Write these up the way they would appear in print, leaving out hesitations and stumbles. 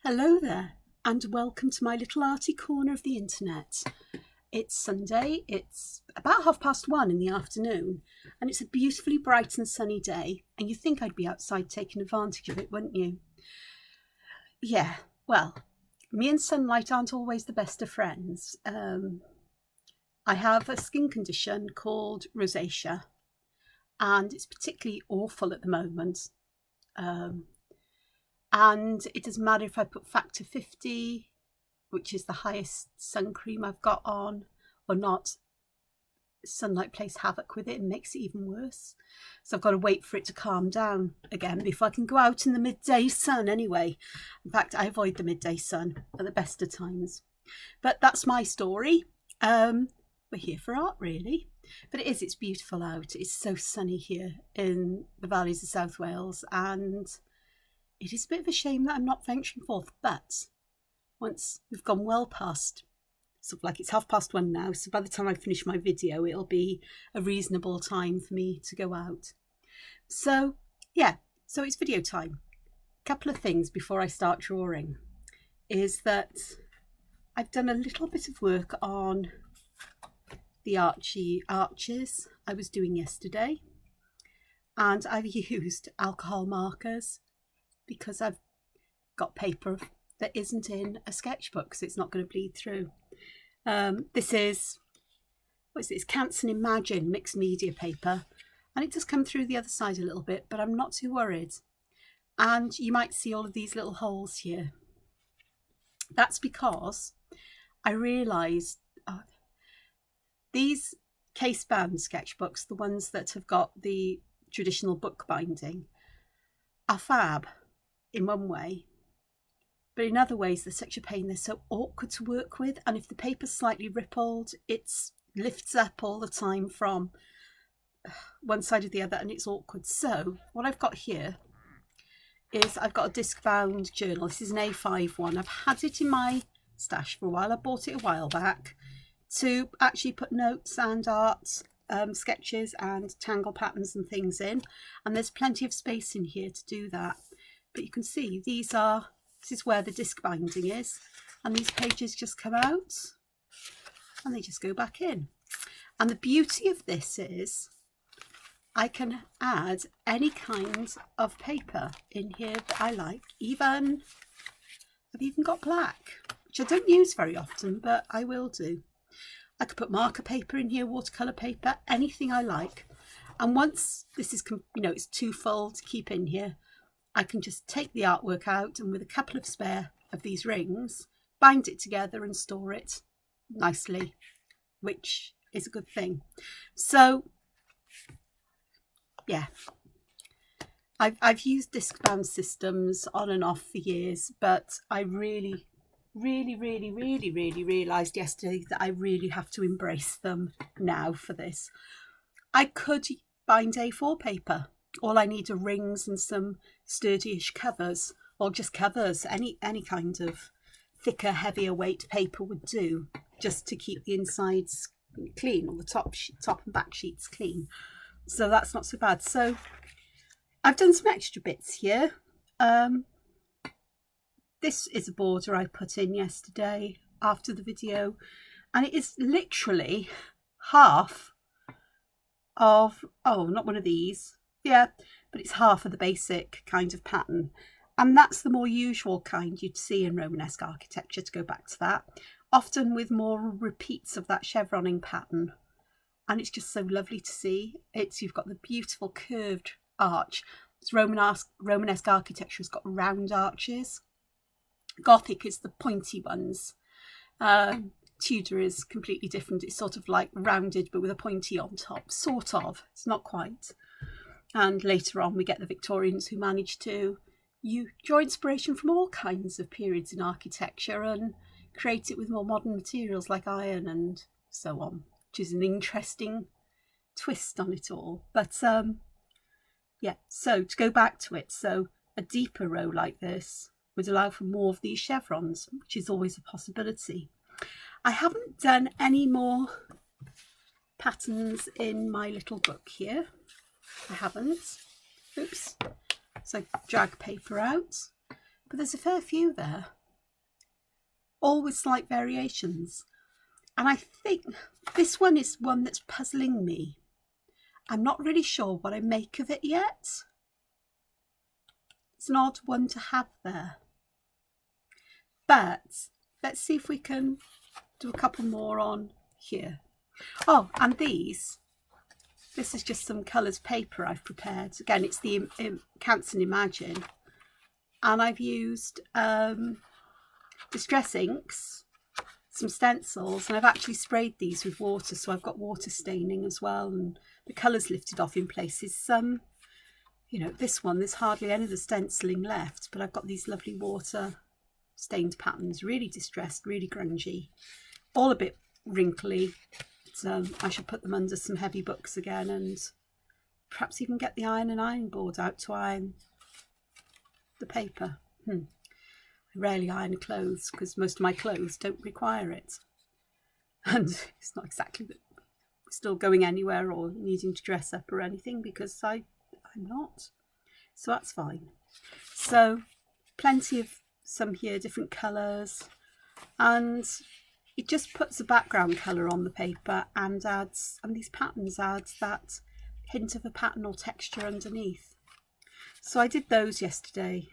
Hello there, and welcome to my little arty corner of the internet. It's Sunday, it's about 1:30 in the afternoon, and it's a beautifully bright and sunny day, and you think I'd be outside taking advantage of it, wouldn't you? Yeah, well, me and sunlight aren't always the best of friends. I have a skin condition called rosacea, and it's particularly awful at the moment. And it doesn't matter if I put factor 50, which is the highest sun cream I've got on, or not. Sunlight plays havoc with it and makes it even worse. So I've got to wait for it to calm down again before I can go out in the midday sun anyway. In fact, I avoid the midday sun at the best of times. But that's my story. We're here for art, really. But it's beautiful out. It's so sunny here in the valleys of South Wales, and it is a bit of a shame that I'm not venturing forth, but once we've gone well past, sort of like it's 1:30 now, so by the time I finish my video, it'll be a reasonable time for me to go out. So yeah, so it's video time. A couple of things before I start drawing is that I've done a little bit of work on the arches I was doing yesterday, and I've used alcohol markers because I've got paper that isn't in a sketchbook, so it's not going to bleed through. This is, it's Canson Imagine mixed media paper, and it does come through the other side a little bit, but I'm not too worried. And you might see all of these little holes here. That's because I realised these case-bound sketchbooks, the ones that have got the traditional book binding, are fab in one way, but in other ways they're such a pain. They're so awkward to work with, and if the paper's slightly rippled, it lifts up all the time from one side or the other, and it's awkward. So what I've got here is I've got a disc bound journal. This is an A5 one. I've had it in my stash for a while. I bought it a while back to actually put notes and art sketches and tangle patterns and things in, and there's plenty of space in here to do that. But you can see this is where the disc binding is, and these pages just come out and they just go back in. And the beauty of this is I can add any kind of paper in here that I like. I've even got black, which I don't use very often, but I will do. I could put marker paper in here, watercolour paper, anything I like. And once this is, it's too full to keep in here, I can just take the artwork out and with a couple of spare of these rings, bind it together and store it nicely, which is a good thing. So yeah, I've used disc bound systems on and off for years, but I really realised yesterday that I really have to embrace them now for this. I could bind A4 paper. All I need are rings and some sturdyish covers, or just covers. Any kind of thicker, heavier weight paper would do, just to keep the insides clean, or the top and back sheets clean. So that's not so bad. So I've done some extra bits here. This is a border I put in yesterday after the video, and it is literally half of, not one of these. Yeah, but it's half of the basic kind of pattern. And that's the more usual kind you'd see in Romanesque architecture, to go back to that. Often with more repeats of that chevroning pattern. And it's just so lovely to see. You've got the beautiful curved arch. It's Romanesque architecture has got round arches. Gothic is the pointy ones. Tudor is completely different. It's sort of like rounded but with a pointy on top. Sort of. It's not quite. And later on we get the Victorians who manage to draw inspiration from all kinds of periods in architecture and create it with more modern materials like iron and so on, which is an interesting twist on it all. But yeah, so to go back to it, so a deeper row like this would allow for more of these chevrons, which is always a possibility. I haven't done any more patterns in my little book here. I haven't. Oops. So I drag paper out. But there's a fair few there. all with slight variations. And I think this one is one that's puzzling me. I'm not really sure what I make of it yet. It's an odd one to have there. But let's see if we can do a couple more on here. Oh, and this is just some colours paper I've prepared. Again, it's the Canson Imagine. And I've used distress inks, some stencils, and I've actually sprayed these with water, so I've got water staining as well, and the colours lifted off in places. You know, this one, there's hardly any of the stenciling left, but I've got these lovely water stained patterns, really distressed, really grungy, all a bit wrinkly. So I should put them under some heavy books again, and perhaps even get the ironing board out to iron the paper. I rarely iron clothes because most of my clothes don't require it, and it's not exactly that we're still going anywhere or needing to dress up or anything, because I'm not, so that's fine. So plenty of some here, different colours, and it just puts a background colour on the paper and adds, and these patterns adds that hint of a pattern or texture underneath. So I did those yesterday.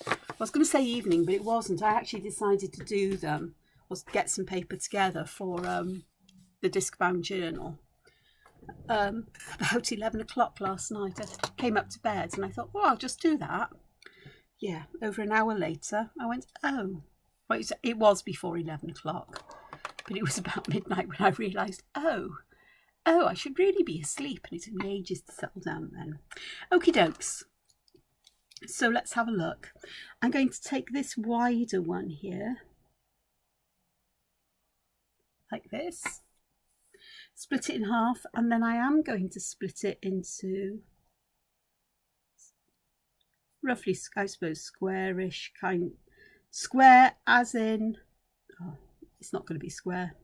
I was going to say evening, but it wasn't. I actually decided to do them, was get some paper together for the disc bound journal. About 11 o'clock last night. I came up to bed and I thought, well, I'll just do that. Yeah, over an hour later, I went, oh. Well, it was before 11 o'clock, but it was about midnight when I realised, oh, I should really be asleep, and it took me ages to settle down then. Okie dokes. So let's have a look. I'm going to take this wider one here, like this, split it in half, and then I am going to split it into roughly, I suppose, squarish kind. Square as in, oh, it's not going to be square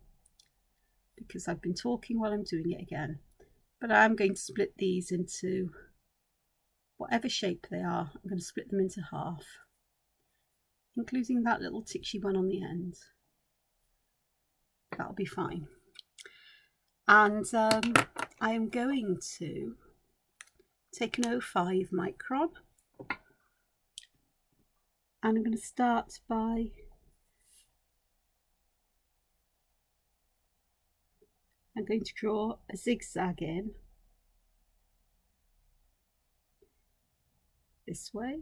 because I've been talking while I'm doing it again, but I'm going to split these into whatever shape they are. I'm going to split them into half, including that little titchy one on the end. That'll be fine. And I am going to take an 05 micron, and I'm going to start by I'm going to draw a zigzag in this way,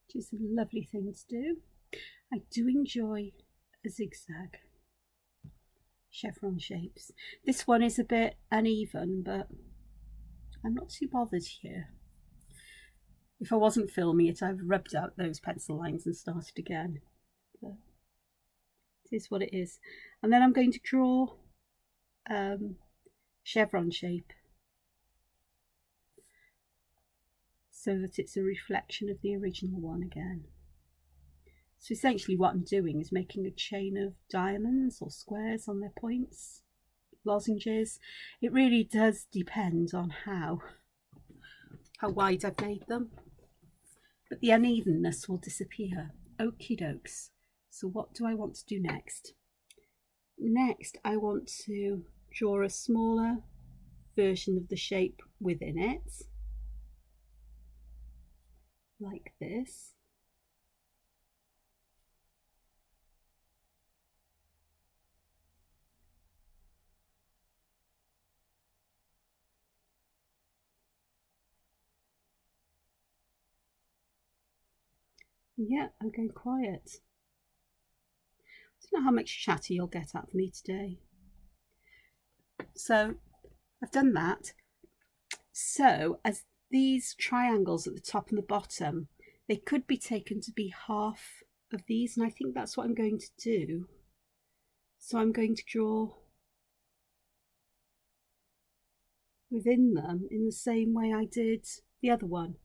which is a lovely thing to do. I do enjoy a zigzag chevron shapes. This one is a bit uneven, but I'm not too bothered here. If I wasn't filming it, I've rubbed out those pencil lines and started again. But it is what it is. And then I'm going to draw chevron shape so that it's a reflection of the original one again. So essentially what I'm doing is making a chain of diamonds or squares on their points, lozenges. It really does depend on how wide I've made them, but the unevenness will disappear. Okie dokes. So what do I want to do next? Next, I want to draw a smaller version of the shape within it, like this. Yeah, I'm going quiet. I don't know how much chatter you'll get out of me today. So I've done that. So as these triangles at the top and the bottom, they could be taken to be half of these, and I think that's what I'm going to do. So I'm going to draw within them in the same way I did the other one.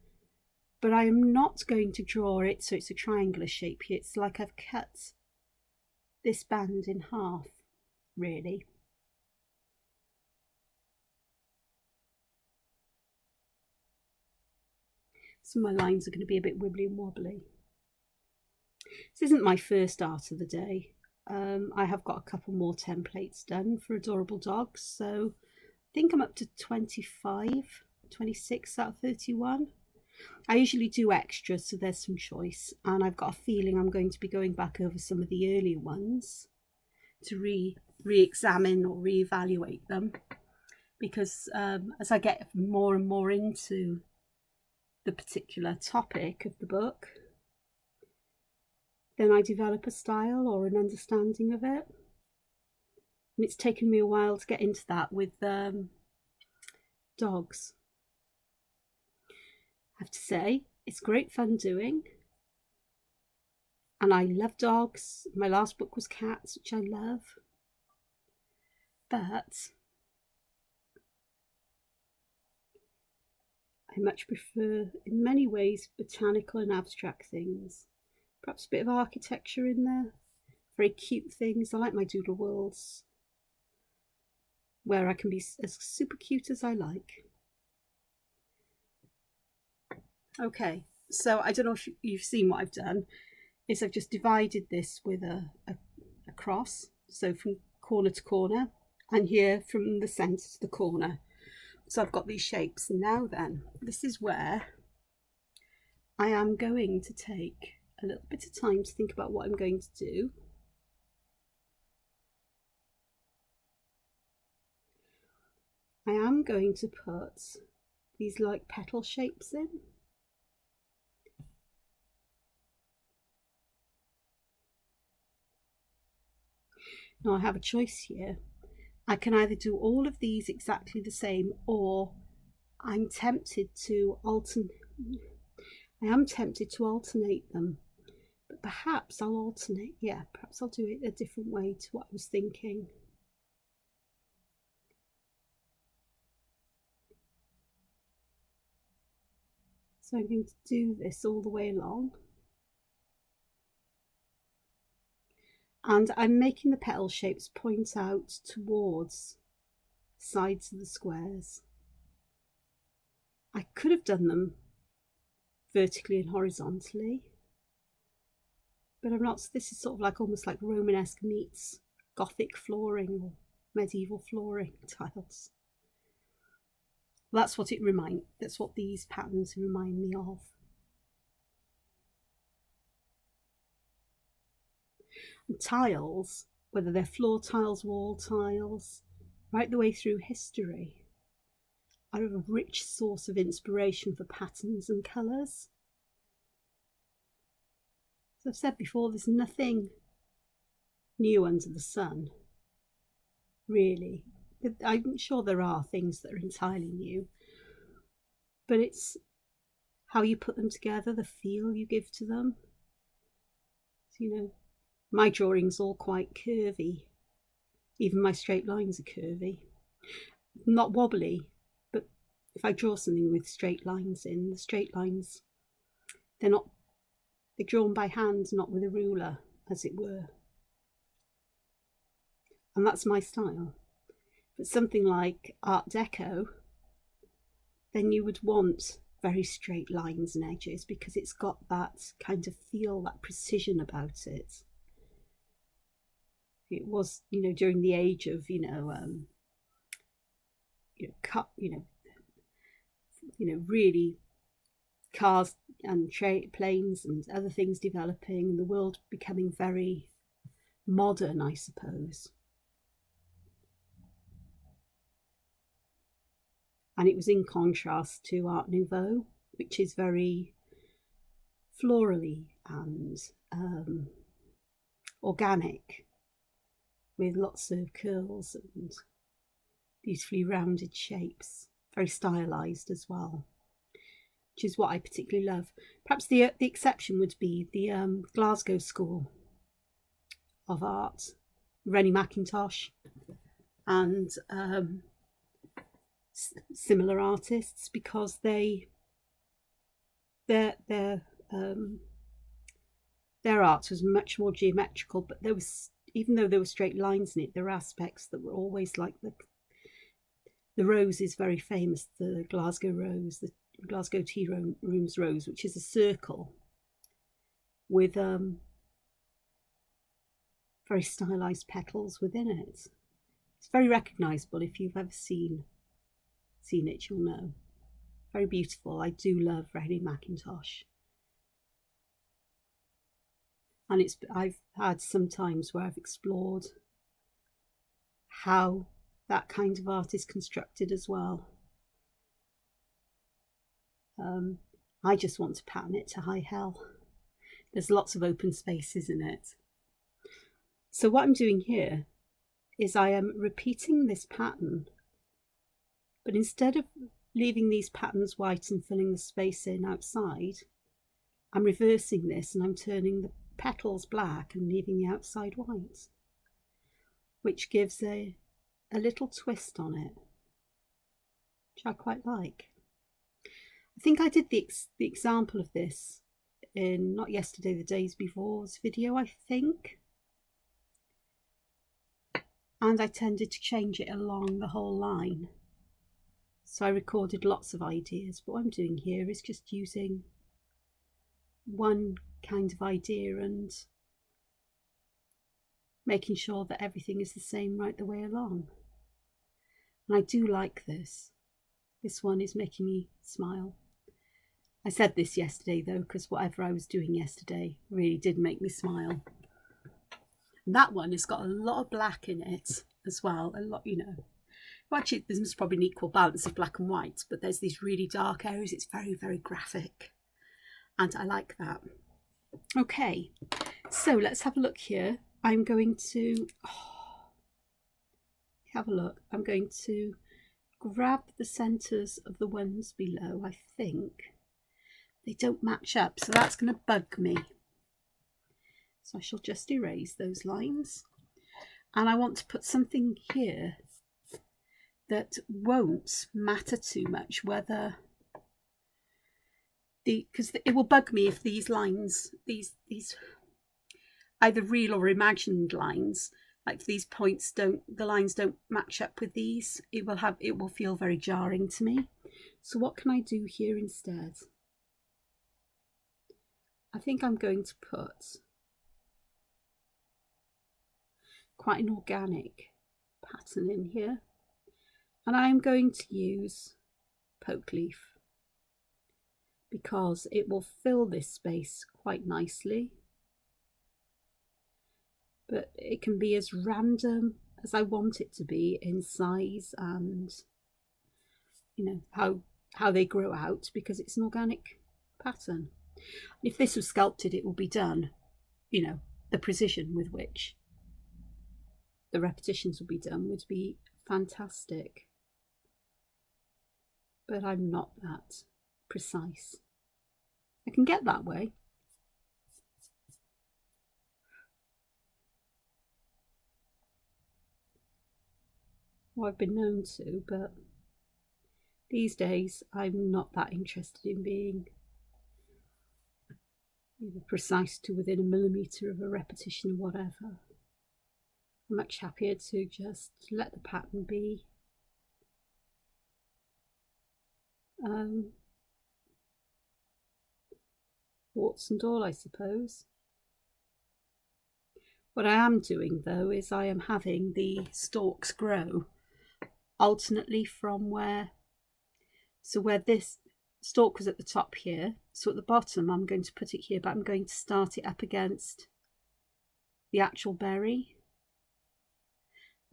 But I am not going to draw it so it's a triangular shape here. It's like I've cut this band in half, really. Some of my lines are going to be a bit wibbly and wobbly. This isn't my first art of the day. I have got a couple more templates done for adorable dogs, so I think I'm up to 25, 26 out of 31. I usually do extras, so there's some choice, and I've got a feeling I'm going to be going back over some of the earlier ones to re-examine or re-evaluate them, because as I get more and more into the particular topic of the book, then I develop a style or an understanding of it. And it's taken me a while to get into that with dogs. I have to say, it's great fun doing. And I love dogs. My last book was cats, which I love. But I much prefer, in many ways, botanical and abstract things. Perhaps a bit of architecture in there. Very cute things. I like my doodle worlds, where I can be as super cute as I like. Okay, so I don't know if you've seen what I've done, is I've just divided this with a cross, so from corner to corner, and here from the centre to the corner. So I've got these shapes. Now then, this is where I am going to take a little bit of time to think about what I'm going to do. I am going to put these like petal shapes in. Now I have a choice here. I can either do all of these exactly the same, or I'm tempted to alternate. I am tempted to alternate them, but perhaps I'll alternate. Yeah, perhaps I'll do it a different way to what I was thinking. So I'm going to do this all the way along. And I'm making the petal shapes point out towards sides of the squares. I could have done them vertically and horizontally, but I'm not. This is sort of like almost like Romanesque meets Gothic flooring or medieval flooring tiles. That's what it reminds. That's what these patterns remind me of. And tiles, whether they're floor tiles, wall tiles, right the way through history, are a rich source of inspiration for patterns and colours. As I've said before, there's nothing new under the sun, really. I'm sure there are things that are entirely new, but it's how you put them together, the feel you give to them. So, you know, my drawing's all quite curvy. Even my straight lines are curvy. Not wobbly, but if I draw something with straight lines in, the straight lines, they're drawn by hand, not with a ruler, as it were. And that's my style. But something like Art Deco, then you would want very straight lines and edges, because it's got that kind of feel, that precision about it. It was, you know, during the age of, really cars and planes and other things developing, and the world becoming very modern, I suppose. And it was in contrast to Art Nouveau, which is very florally and organic, with lots of curls and beautifully rounded shapes, very stylized as well, which is what I particularly love. Perhaps the exception would be the Glasgow School of Art, Rennie Mackintosh, and similar artists, because their art was much more geometrical, but there was, even though there were straight lines in it, there were aspects that were always like the rose is very famous, the Glasgow rose, Glasgow Tea Rooms Rose, which is a circle with very stylized petals within it. It's very recognisable. If you've ever seen it, you'll know. Very beautiful. I do love Reddy Mackintosh. And I've had some times where I've explored how that kind of art is constructed as well. I just want to pattern it to high hell. There's lots of open spaces in it. So what I'm doing here is I am repeating this pattern, but instead of leaving these patterns white and filling the space in outside, I'm reversing this and I'm turning the petals black and leaving the outside white, which gives a little twist on it, which I quite like. I think I did the example of this in, not yesterday, the days before's video, I think. And I tended to change it along the whole line. So I recorded lots of ideas, but what I'm doing here is just using one kind of idea and making sure that everything is the same right the way along. And I do like this. This one is making me smile. I said this yesterday though, because whatever I was doing yesterday really did make me smile. And that one has got a lot of black in it as well. A lot, you know. Well, actually, there's probably an equal balance of black and white, but there's these really dark areas. It's very, very graphic. And I like that. Okay, so let's have a look here. I'm going to have a look. I'm going to grab the centres of the ones below. I think they don't match up, so that's going to bug me. So I shall just erase those lines. And I want to put something here that won't matter too much whether because it will bug me if these lines, these either real or imagined lines, like these points the lines don't match up with these. It will feel very jarring to me. So what can I do here instead? I think I'm going to put quite an organic pattern in here, and I'm going to use poke leaf because it will fill this space quite nicely, but it can be as random as I want it to be in size and, you know, how they grow out, because it's an organic pattern. If this was sculpted, it will be done, you know, the precision with which the repetitions will be done would be fantastic. But I'm not that precise. I can get that way. Well, I've been known to, but these days I'm not that interested in being, you know, precise to within a millimetre of a repetition or whatever. I'm much happier to just let the pattern be. Warts and all, I suppose. What I am doing though is I am having the stalks grow alternately from where this stalk was at the top here, so at the bottom I'm going to put it here, but I'm going to start it up against the actual berry.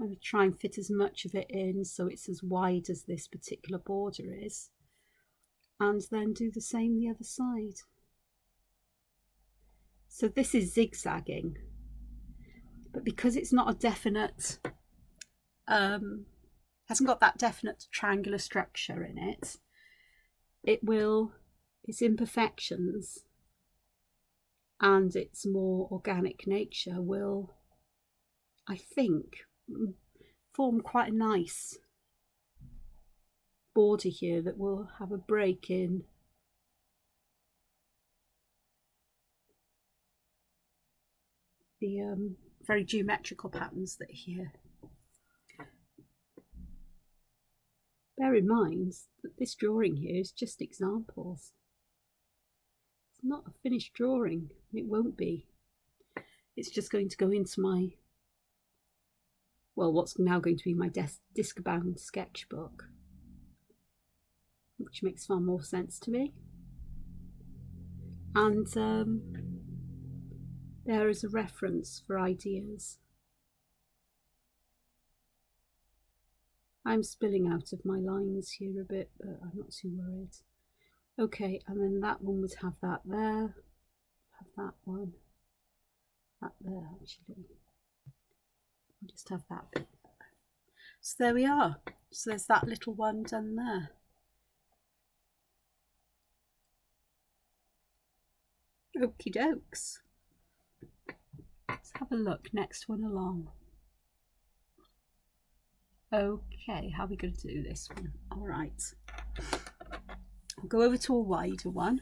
I'm going to try and fit as much of it in so it's as wide as this particular border is, and then do the same the other side. So this is zigzagging, but because it's not a definite, hasn't got that definite triangular structure in it, its imperfections and its more organic nature will, I think, form quite a nice border here that will have a break in the very geometrical patterns that are here. Bear in mind that this drawing here is just examples. It's not a finished drawing. It won't be. It's just going to go into my, well, what's now going to be my disc-bound sketchbook, which makes far more sense to me. And there is a reference for ideas. I'm spilling out of my lines here a bit, but I'm not too worried. Okay, and then that one would have that there, have that one, that there actually. I'll just have that bit there. So there we are. So there's that little one done there. Okie dokes. Let's have a look. Next one along. Okay, how are we going to do this one? All right. I'll go over to a wider one.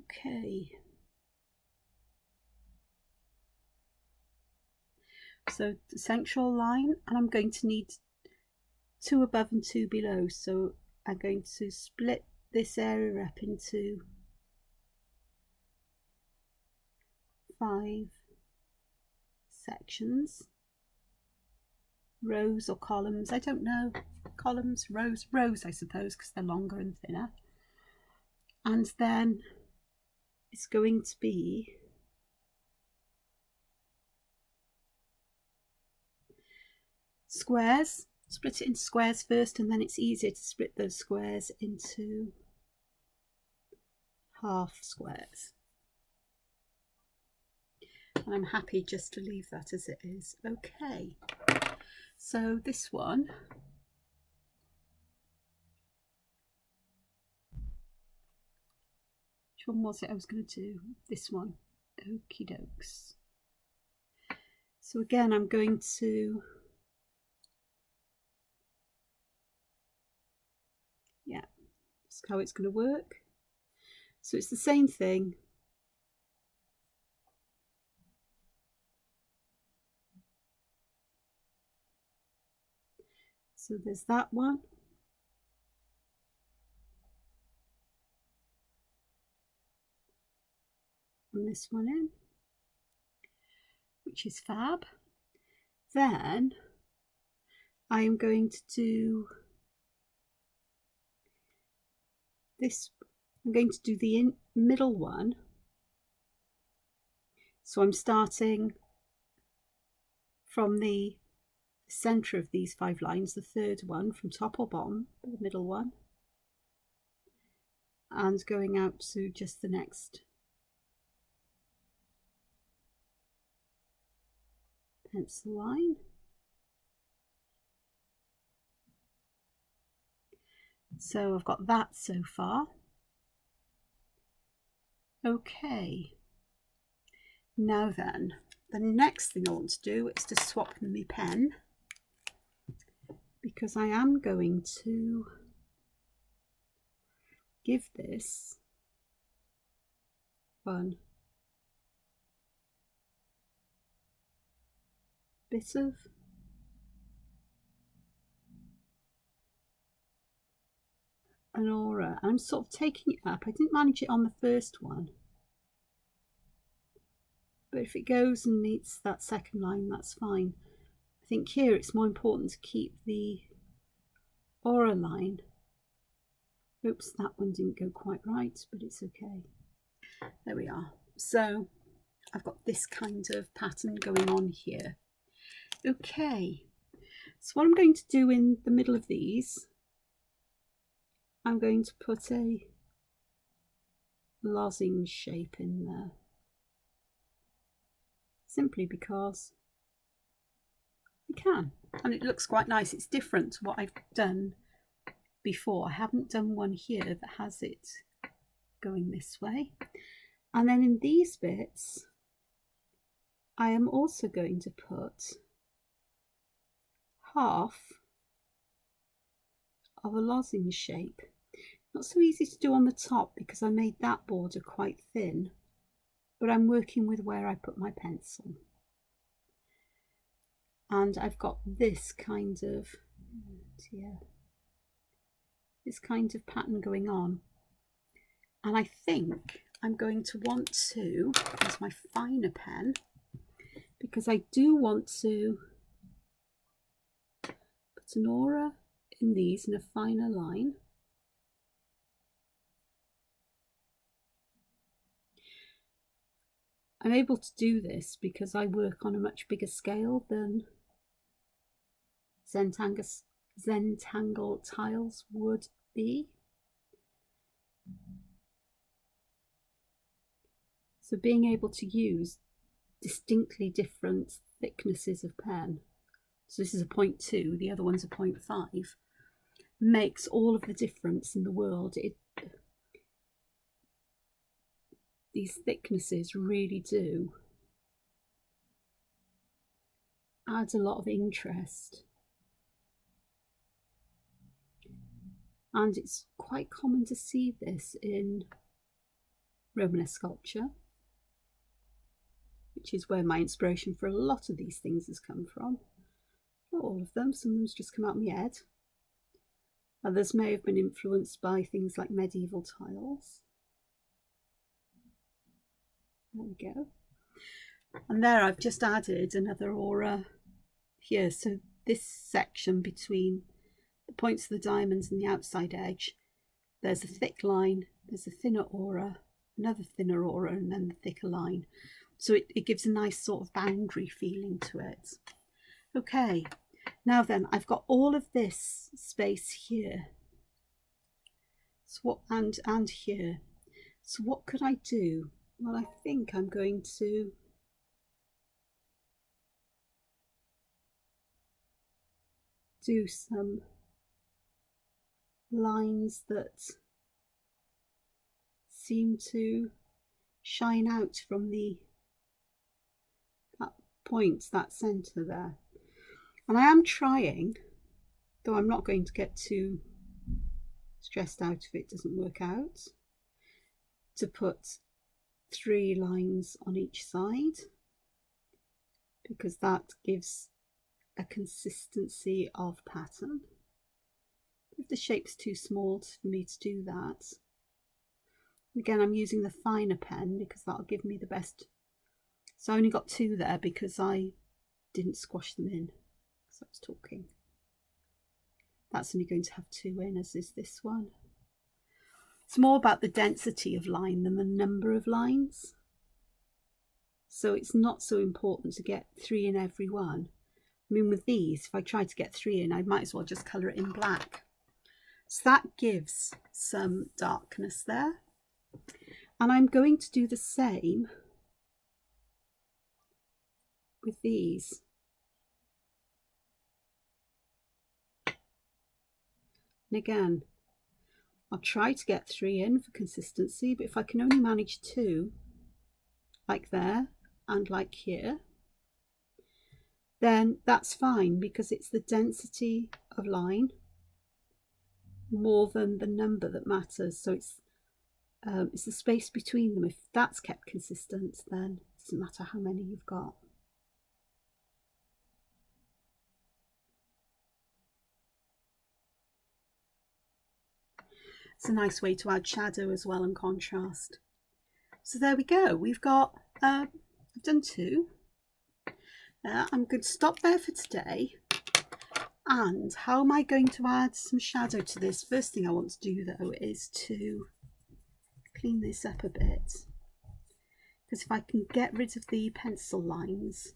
Okay. So the central line, and I'm going to need 2 above and 2 below. So I'm going to split this area up into 5 sections, rows or columns, I don't know, columns, rows, I suppose, because they're longer and thinner. And then it's going to be squares. Split it into squares first, and then it's easier to split those squares into half squares. And I'm happy just to leave that as it is. Okay, so this one, which one was it I was going to do? This one. Okie dokes. So again, I'm going to, yeah, that's how it's going to work. So it's the same thing. So there's that one. And this one in, which is fab. Then I am going to do this. I'm going to do the middle one. So I'm starting from the center of these 5 lines, the third one from top or bottom, the middle one, and going out to just the next pencil line. So I've got that so far. Okay, now then, the next thing I want to do is to swap my pen, because I am going to give this one a bit of an aura. I'm sort of taking it up. I didn't manage it on the first one, but if it goes and meets that second line, that's fine. I think here it's more important to keep the aura line. Oops, that one didn't go quite right, but it's okay. There we are. So I've got this kind of pattern going on here. Okay, so what I'm going to do in the middle of these, I'm going to put a lozenge shape in there, simply because I can, and it looks quite nice. It's different to what I've done before. I haven't done one here that has it going this way. And then in these bits, I am also going to put half of a lozenge shape. Not so easy to do on the top because I made that border quite thin, but I'm working with where I put my pencil. And I've got this kind of, yeah, this kind of pattern going on. And I think I'm going to want to use my finer pen, because I do want to put an aura in these in a finer line. I'm able to do this because I work on a much bigger scale than Zentangle tiles would be. So being able to use distinctly different thicknesses of pen, so this is a 0.2, the other one's a 0.5, makes all of the difference in the world. These thicknesses really do add a lot of interest. And it's quite common to see this in Romanesque sculpture, which is where my inspiration for a lot of these things has come from. Not all of them, some of them's just come out of my head. Others may have been influenced by things like medieval tiles. There we go. And there I've just added another aura here. So this section between the points of the diamonds and the outside edge, there's a thick line, there's a thinner aura, another thinner aura, and then the thicker line. So it gives a nice sort of boundary feeling to it. Okay, now then, I've got all of this space here. So what, and here. So what could I do? Well, I think I'm going to do some lines that seem to shine out from that point, that centre there. And I am trying, though I'm not going to get too stressed out if it doesn't work out, to put 3 lines on each side, because that gives a consistency of pattern. If the shape's too small for me to do that, again, I'm using the finer pen because that'll give me the best. So I only got 2 there because I didn't squash them in because I was talking. That's only going to have 2 in, as is this one. It's more about the density of line than the number of lines. So it's not so important to get 3 in every one. I mean, with these, if I try to get 3 in, I might as well just colour it in black. So that gives some darkness there. And I'm going to do the same with these. And again, I'll try to get 3 in for consistency, but if I can only manage 2, like there and like here, then that's fine, because it's the density of line more than the number that matters. So it's the space between them. If that's kept consistent, then it doesn't matter how many you've got. It's a nice way to add shadow as well and contrast. So there we go. We've got, I've done 2. I'm going to stop there for today. And how am I going to add some shadow to this? First thing I want to do though is to clean this up a bit, because if I can get rid of the pencil lines,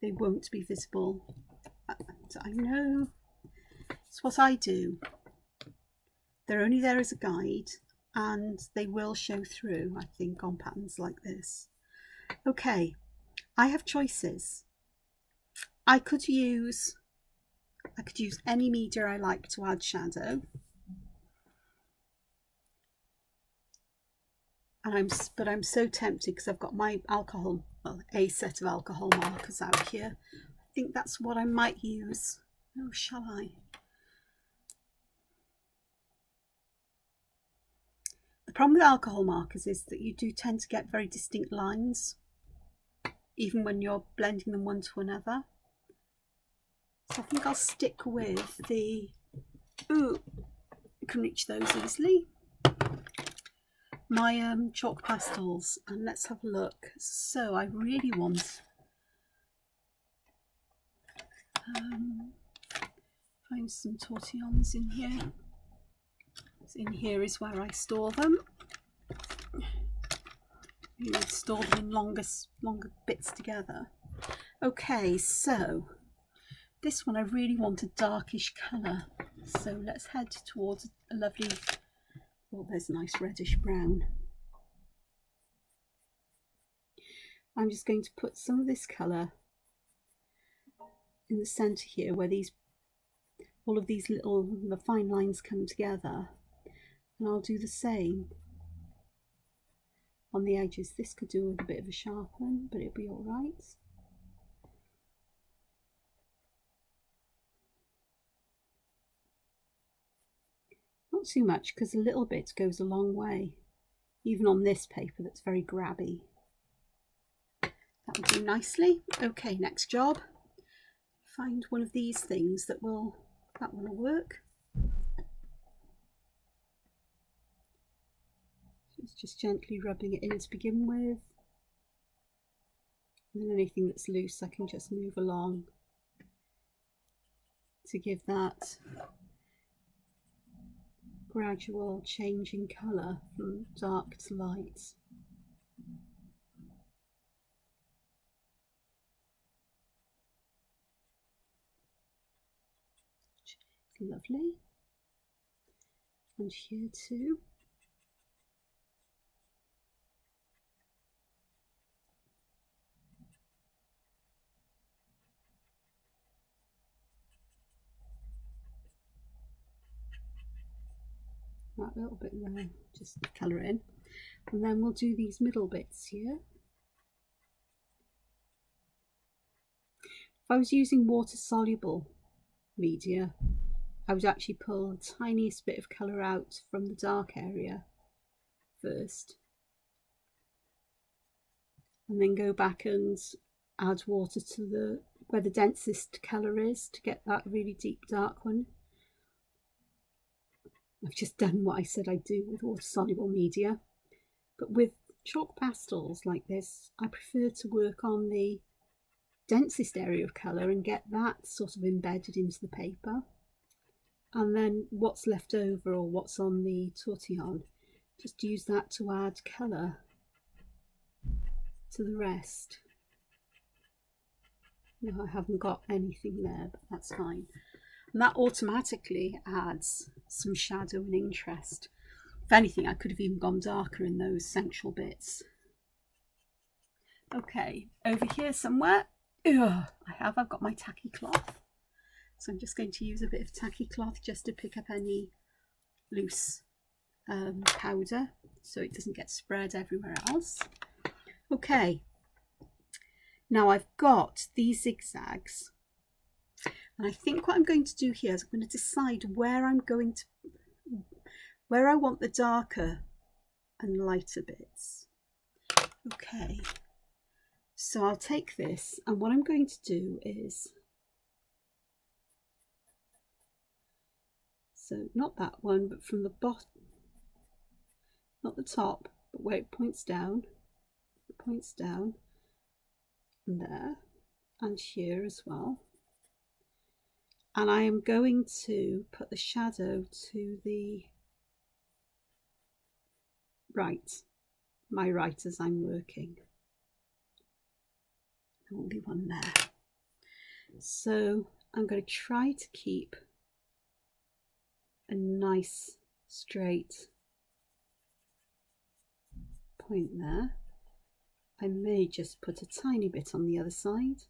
they won't be visible. I know it's what I do. They're only there as a guide, and they will show through, I think, on patterns like this. Okay, I have choices. I could use any media I like to add shadow. But I'm so tempted because I've got my alcohol, well, a set of alcohol markers out here. I think that's what I might use. Oh, shall I? The problem with alcohol markers is that you do tend to get very distinct lines even when you're blending them one to another. So I think I'll stick with the, ooh, I can reach those easily, my chalk pastels. And let's have a look. So I really want, find some tortillons in here. So in here is where I store them. You would store them in longer bits together. Okay, so this one I really want a darkish colour. So let's head towards a lovely, oh, there's a nice reddish brown. I'm just going to put some of this colour in the centre here, where all of these little fine lines come together, and I'll do the same on the edges. This could do with a bit of a sharpen, but it'll be all right. Not too much, because a little bit goes a long way, even on this paper that's very grabby. That will do nicely. Okay, next job. Find one of these things that will work. It's just gently rubbing it in to begin with. And then anything that's loose I can just move along to give that gradual change in colour from dark to light. Lovely. And here too. That little bit there, just colour in. And then we'll do these middle bits here. If I was using water soluble media, I would actually pull the tiniest bit of colour out from the dark area first, and then go back and add water to where the densest colour is, to get that really deep dark one. I've just done what I said I'd do with water soluble media, but with chalk pastels like this, I prefer to work on the densest area of colour and get that sort of embedded into the paper. And then what's left over, or what's on the tortillon, just use that to add colour to the rest. No, I haven't got anything there, but that's fine. And that automatically adds some shadow and interest. If anything, I could have even gone darker in those central bits. Okay, over here somewhere, I've got my tacky cloth. So I'm just going to use a bit of tacky cloth just to pick up any loose powder, so it doesn't get spread everywhere else. Okay, now I've got these zigzags, and I think what I'm going to do here is I'm going to decide where I want the darker and lighter bits. Okay, so I'll take this, and what I'm going to do is, so not that one, but from the bottom, not the top, but where it points down, and there, and here as well. And I am going to put the shadow to the right, my right as I'm working. Only one there. So I'm going to try to keep a nice straight point there. I may just put a tiny bit on the other side.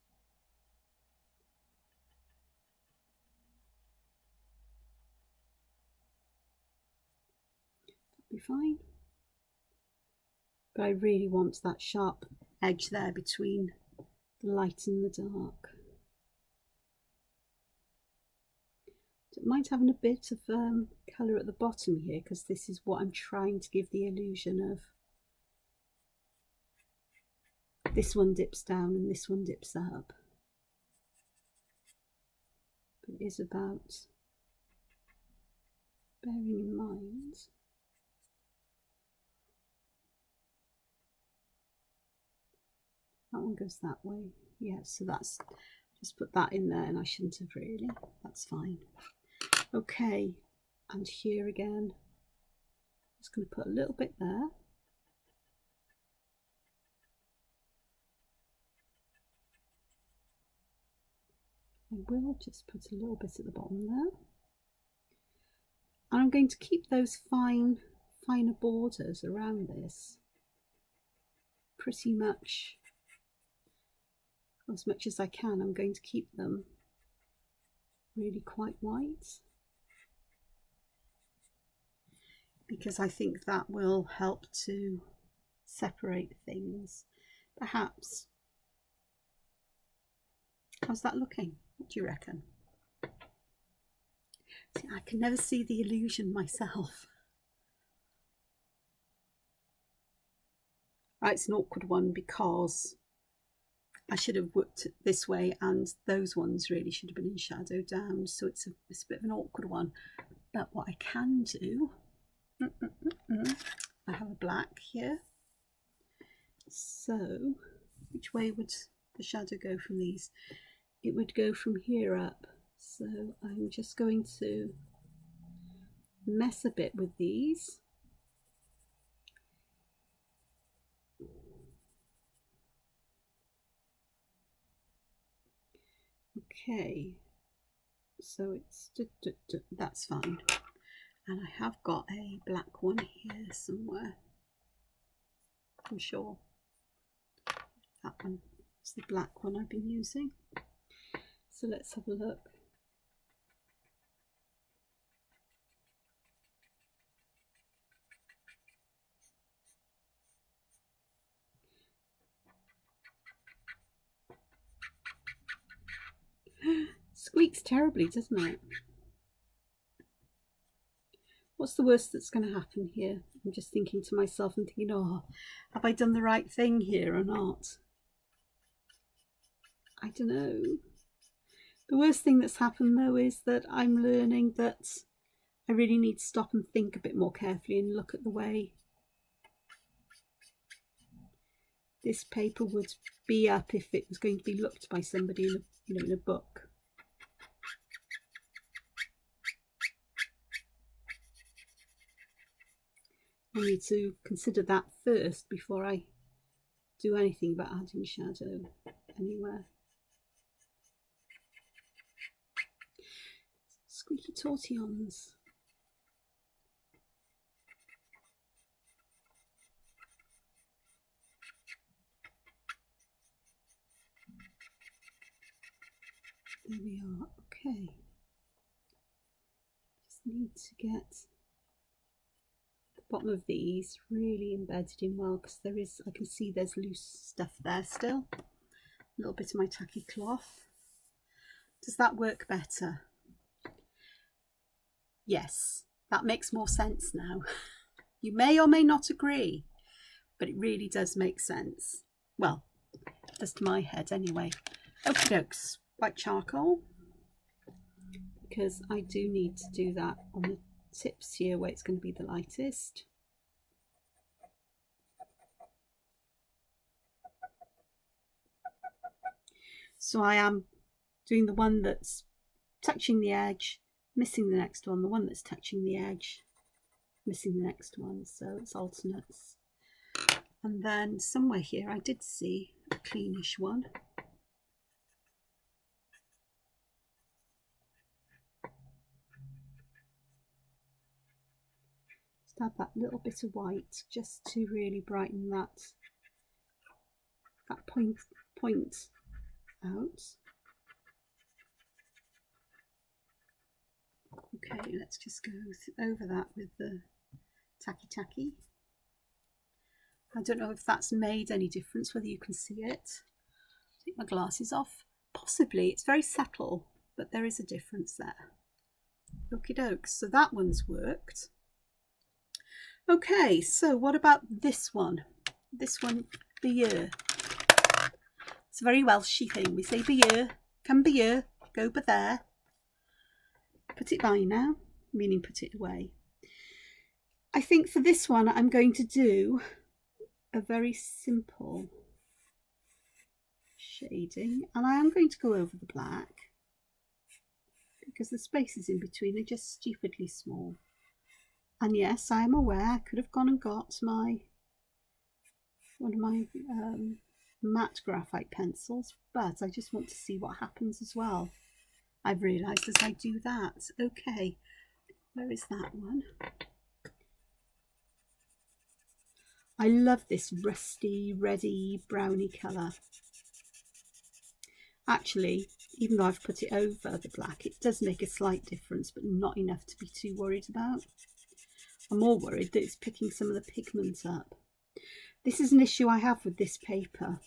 That'll be fine. But I really want that sharp edge there between the light and the dark. Don't mind having a bit of colour at the bottom here, because this is what I'm trying to give the illusion of. this one dips down and this one dips up. But it is about bearing in mind that one goes that way. Yeah, so that's, just put that in there, and I shouldn't have really. That's fine. Okay, and here again, just going to put a little bit there. I will just put a little bit at the bottom there. And I'm going to keep those finer borders around this pretty much as I can. I'm going to keep them really quite white, because I think that will help to separate things. Perhaps. How's that looking? What do you reckon? See, I can never see the illusion myself. Right, it's an awkward one because I should have worked it this way, and those ones really should have been in shadow down, so it's a bit of an awkward one. But what I can do, I have a black here, so which way would the shadow go from these? It would go from here up, so I'm just going to mess a bit with these. Okay, so it's that's fine, and I have got a black one here somewhere. I'm sure that one is the black one I've been using. So let's have a look. Squeaks terribly, doesn't it? What's the worst that's going to happen here? I'm just thinking to myself and thinking, oh, have I done the right thing here or not? I don't know. The worst thing that's happened though is that I'm learning that I really need to stop and think a bit more carefully and look at the way this paper would be up if it was going to be looked by somebody in a, in a book. I need to consider that first before I do anything about adding shadow anywhere. Squeaky tortillons. There we are. Okay. Just need to get the bottom of these really embedded in well, because there is, I can see there's loose stuff there still. A little bit of my tacky cloth. Does that work better? Yes, that makes more sense now. You may or may not agree, but it really does make sense. Well, just my head anyway. Okie dokes, white charcoal, because I do need to do that on the tips here where it's going to be the lightest. So I am doing the one that's touching the edge, missing the next one, the one that's touching the edge, missing the next one, so it's alternates. And then somewhere here I did see a cleanish one. Just add that little bit of white just to really brighten that point out. Okay, let's just go over that with the tacky. I don't know if that's made any difference, whether you can see it. Take my glasses off. Possibly, it's very subtle, but there is a difference there. Okie dokes, so that one's worked. Okay, so what about this one? This one, the year. It's a very Welshy thing. We say be here, come be here, go by there. Put it by now, meaning put it away. I think for this one I'm going to do a very simple shading, and I am going to go over the black because the spaces in between are just stupidly small. And yes, I am aware I could have gone and got one of my matte graphite pencils, but I just want to see what happens as well. I've realised as I do that. Okay, where is that one? I love this rusty, reddy, browny colour. Actually, even though I've put it over the black, it does make a slight difference, but not enough to be too worried about. I'm more worried that it's picking some of the pigment up. This is an issue I have with this paper,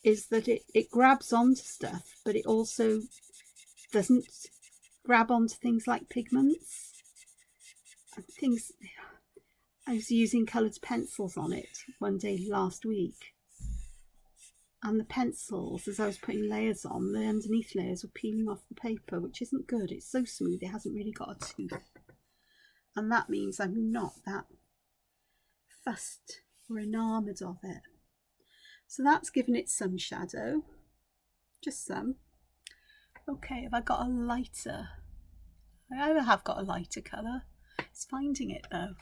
is that it grabs onto stuff, but it also doesn't grab onto things like pigments and things. I was using coloured pencils on it one day last week, and the pencils, as I was putting layers on, the underneath layers were peeling off the paper, which isn't good. It's so smooth, it hasn't really got a tooth. And that means I'm not that fussed or enamoured of it. So that's given it some shadow, just some. Okay, have I got a lighter? I either have got a lighter colour. It's finding it though.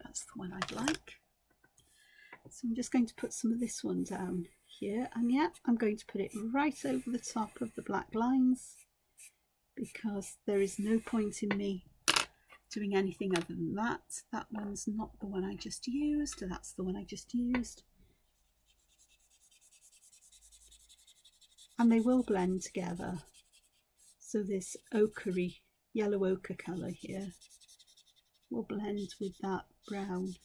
That's the one I'd like. So I'm just going to put some of this one down here, and yeah, I'm going to put it right over the top of the black lines because there is no point in me doing anything other than that. That one's not the one I just used, that's the one I just used. And they will blend together. So this ochre-y, yellow ochre colour here will blend with that brown,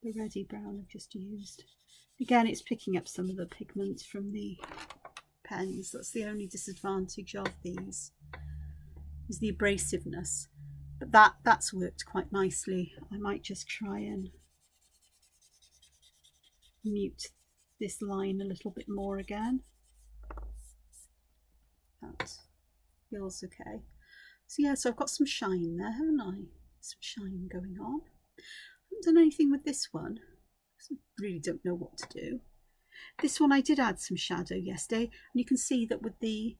the reddy brown I've just used. Again, it's picking up some of the pigment from the pens. That's the only disadvantage of these, is the abrasiveness. But that's worked quite nicely. I might just try and mute this line a little bit more again. That feels okay. So yeah, so I've got some shine there, haven't I? Some shine going on. I haven't done anything with this one. I really don't know what to do. This one I did add some shadow yesterday, and you can see that with the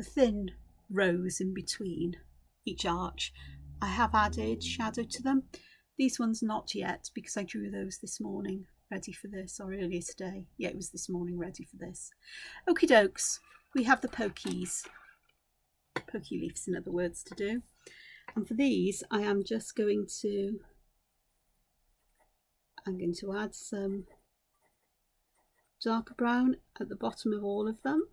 thin rows in between each arch, I have added shadow to them. These ones not yet, because I drew those this morning ready for this, or earlier today. Yeah, it was this morning ready for this. Okie dokes, we have the pokies. Pokey leaves, in other words, to do. And for these, I'm going to add some darker brown at the bottom of all of them,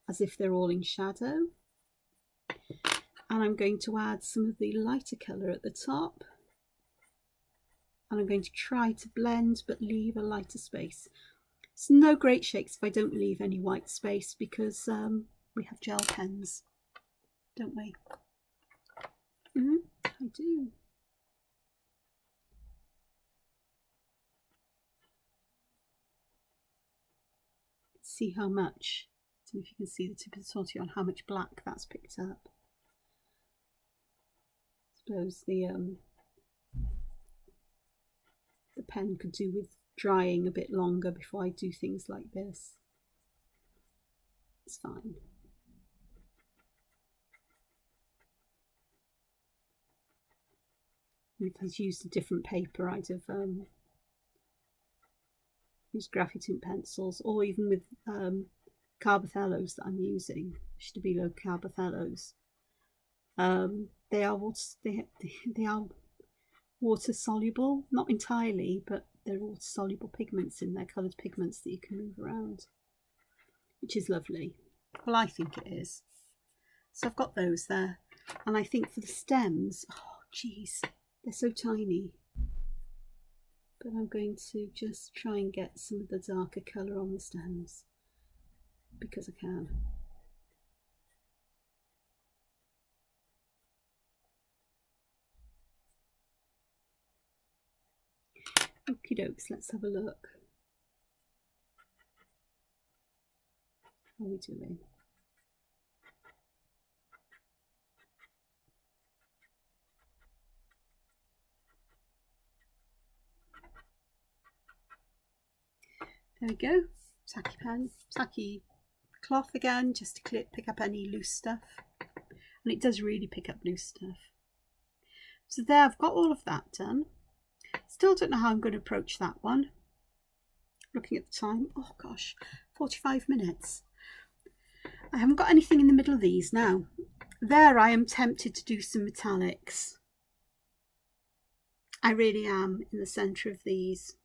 as if they're all in shadow. And I'm going to add some of the lighter colour at the top. And I'm going to try to blend but leave a lighter space. It's no great shakes if I don't leave any white space, because we have gel pens, don't we? I do. Let's see how much. I don't know if you can see the tip of the tortilla on how much black that's picked up. I suppose the pen could do with drying a bit longer before I do things like this. It's fine. If I'd used a different paper, I'd have used graphite pencils, or even with Carbothellos that I'm using, Stabilo Carbothellos. They are water soluble, not entirely, but they're water soluble pigments in there, coloured pigments that you can move around, which is lovely. Well, I think it is. So I've got those there, and I think for the stems, oh geez, they're so tiny. But I'm going to just try and get some of the darker colour on the stems, because I can. Okie dokes, let's have a look. How are we doing? There we go. Tacky pen, tacky cloth again, just to pick up any loose stuff. And it does really pick up loose stuff. So there, I've got all of that done. Still don't know how I'm going to approach that one. Looking at the time, oh gosh, 45 minutes. I haven't got anything in the middle of these now. There, I am tempted to do some metallics. I really am, in the centre of these.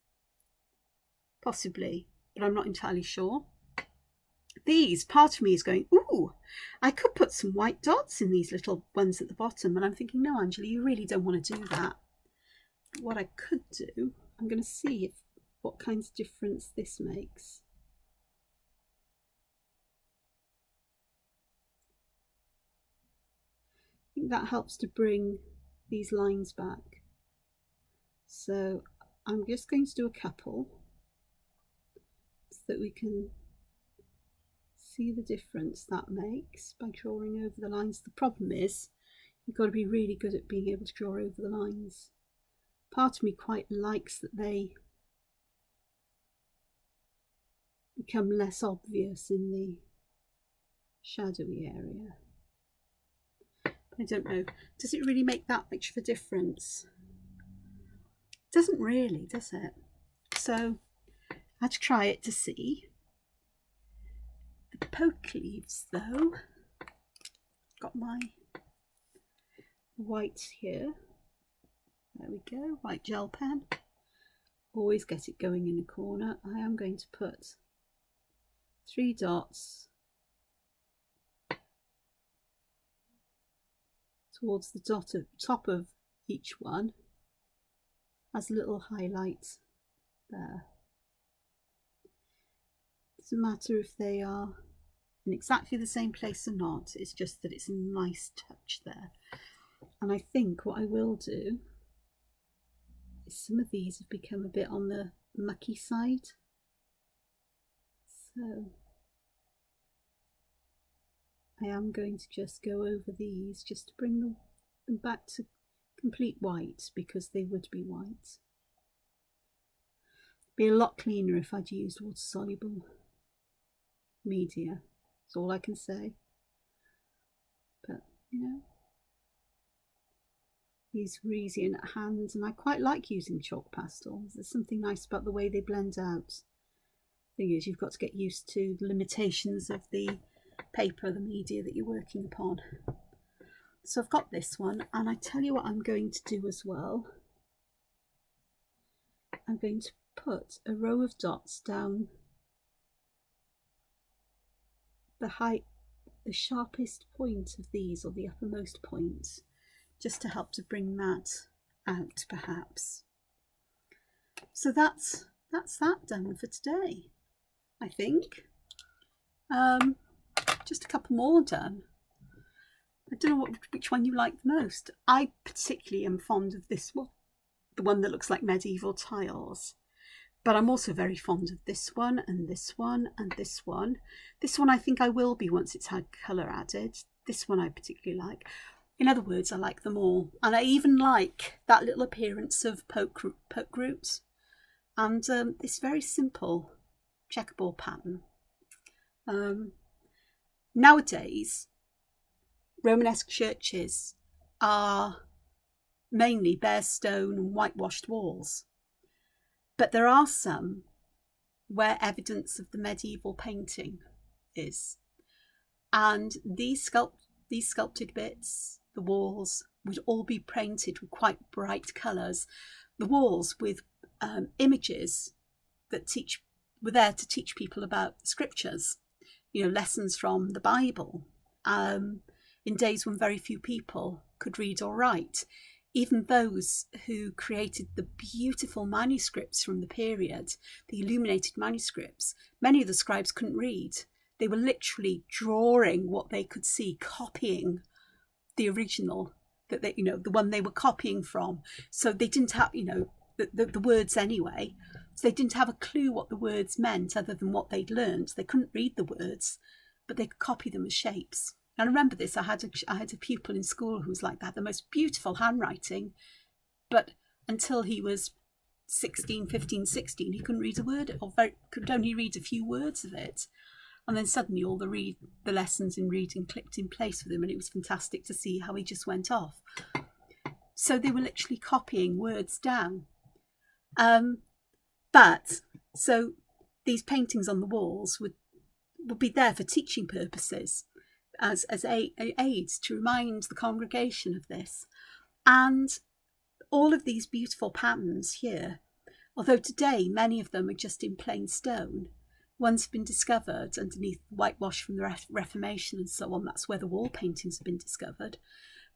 Possibly, but I'm not entirely sure. These, part of me is going, ooh, I could put some white dots in these little ones at the bottom. And I'm thinking, no, Angela, you really don't want to do that. What I could do, I'm going to see what kinds of difference this makes. I think that helps to bring these lines back. So I'm just going to do a couple so that we can see the difference that makes by drawing over the lines. The problem is you've got to be really good at being able to draw over the lines. Part of me quite likes that they become less obvious in the shadowy area. I don't know, does it really make that much of a difference? It doesn't really, does it? So I had to try it to see. The poke leaves though, got my white here. There we go, white gel pen. Always get it going in a corner. I am going to put 3 dots towards the top of each one as little highlights there. Doesn't matter if they are in exactly the same place or not, it's just that it's a nice touch there. And I think what I will do is, some of these have become a bit on the mucky side, so I am going to just go over these just to bring them back to complete white, because they would be white. It'd be a lot cleaner if I'd used water soluble media, that's all I can say. But you know, these were easy in hand, and I quite like using chalk pastels. There's something nice about the way they blend out. The thing is, you've got to get used to the limitations of the paper, the media that you're working upon. So I've got this one, and I tell you what I'm going to do as well. I'm going to put a row of dots down the sharpest point of these, or the uppermost point, just to help to bring that out perhaps. So that's that done for today, I think. Just a couple more done. I don't know which one you like the most. I particularly am fond of this one, the one that looks like medieval tiles. But I'm also very fond of this one and this one and this one. This one I think I will be once it's had colour added. This one I particularly like. In other words, I like them all. And I even like that little appearance of poke roots and this very simple checkerboard pattern. Nowadays, Romanesque churches are mainly bare stone and whitewashed walls. But there are some where evidence of the medieval painting is. And these sculpted bits, the walls, would all be painted with quite bright colours. The walls with images that were there to teach people about the scriptures, you know, lessons from the Bible. In days when very few people could read or write. Even those who created the beautiful manuscripts from the period, the illuminated manuscripts, many of the scribes couldn't read. They were literally drawing what they could see, copying the original, that they, you know, the one they were copying from. So they didn't have, you know, the words anyway. So they didn't have a clue what the words meant other than what they'd learned. They couldn't read the words, but they could copy them as shapes. And I remember this, I had a pupil in school who was like that, the most beautiful handwriting, but until he was 16, 15, 16, he couldn't read a word, or could only read a few words of it. And then suddenly all the lessons in reading clicked in place with him, and it was fantastic to see how he just went off. So they were literally copying words down. But so these paintings on the walls would be there for teaching purposes, as aids to remind the congregation of this. And all of these beautiful patterns here, although today many of them are just in plain stone, one's been discovered underneath whitewash from the Reformation and so on. That's where the wall paintings have been discovered.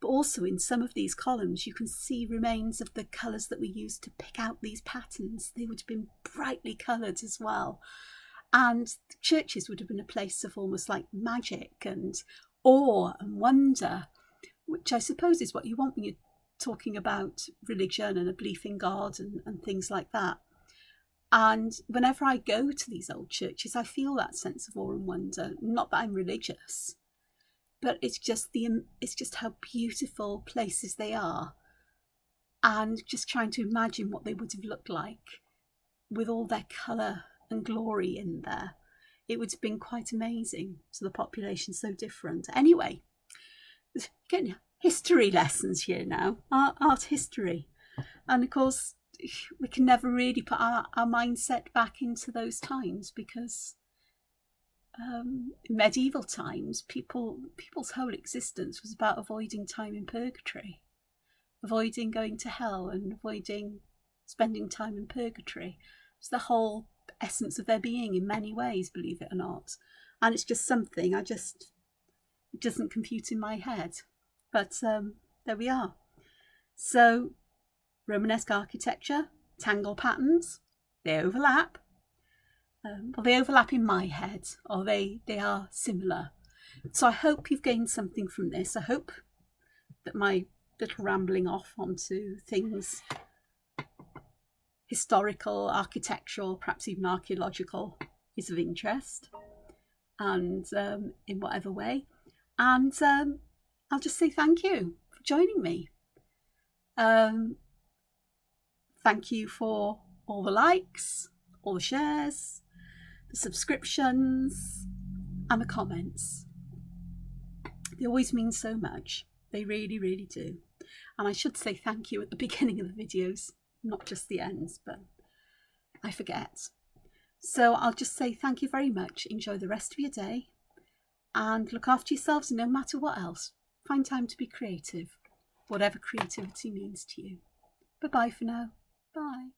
But also in some of these columns, you can see remains of the colours that we used to pick out these patterns. They would have been brightly coloured as well. And the churches would have been a place of almost like magic and awe and wonder, which I suppose is what you want when you're talking about religion and a belief in God and things like that. And whenever I go to these old churches, I feel that sense of awe and wonder. Not that I'm religious, but it's just how beautiful places they are, and just trying to imagine what they would have looked like with all their colour and glory in there. It would have been quite amazing to the population, so different. Anyway, getting history lessons here now, art history. And of course, we can never really put our mindset back into those times, because in medieval times, people's whole existence was about avoiding time in purgatory, avoiding going to hell and avoiding spending time in purgatory. It's the whole essence of their being in many ways, believe it or not. And it's just something it doesn't compute in my head. But there we are. So Romanesque architecture, tangle patterns, they overlap. Well, they overlap in my head, or they are similar. So I hope you've gained something from this. I hope that my little rambling off onto things historical, architectural, perhaps even archaeological is of interest, and in whatever way. And I'll just say thank you for joining me. Thank you for all the likes, all the shares, the subscriptions, and the comments. They always mean so much. They really, really do. And I should say thank you at the beginning of the videos, not just the ends, but I forget. So I'll just say thank you very much. Enjoy the rest of your day and look after yourselves, no matter what else. Find time to be creative, whatever creativity means to you. Bye-bye for now. Bye.